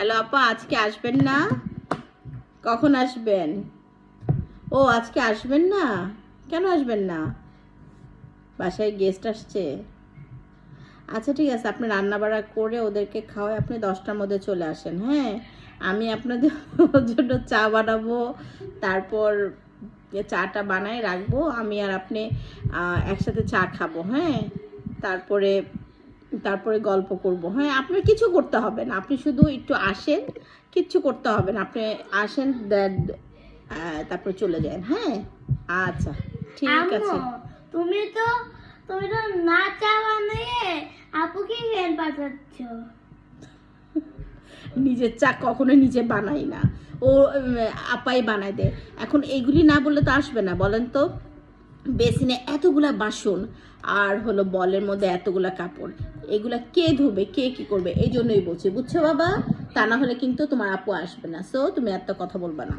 Hello আপা, আজকে আসবেন না? কখন আসবেন? ও আজকে আসবেন না? কেন আসবেন না? বাসায় গেস্ট আসছে। আচ্ছা ঠিক আছে, আপনি রান্না বাড়া করে ওদেরকে খাওয়াই আপনি 10টার মধ্যে চলে আসেন। হ্যাঁ, আমি আপনাদের জন্য চা বানাবো, তারপর চাটা বানাই রাখবো, আমি আর আপনি একসাথে চা খাবো। হ্যাঁ, তারপরে তারপরে গল্প করব। হ্যাঁ, আপনার কিছু করতে হবে না, আপনি শুধু একটু আসেন, কিচ্ছু করতে হবে না, আপনি আসেন তারপরে চলে যান। হ্যাঁ আচ্ছা ঠিক আছে। তুমি তো তুমি তো না চা বানিয়ে আপুকে খেয়ে পাঠাচ্ছ। নিজের চা কখনো নিজে বানাই না, ও আপাই বানাই দেয়। এখন এইগুলি না বললে তো আসবে না, বলেন তো। বেসিনে এতগুলা বাসন আর হলো বলের মধ্যে এতগুলা কাপড়, এগুলা কে ধোবে, কে কি করবে, এই জন্যই বলছি, বুঝছো বাবা? তা না হলে কিন্তু তোমার আপু আসবে না। সো তুমি এত কথা বলবা না।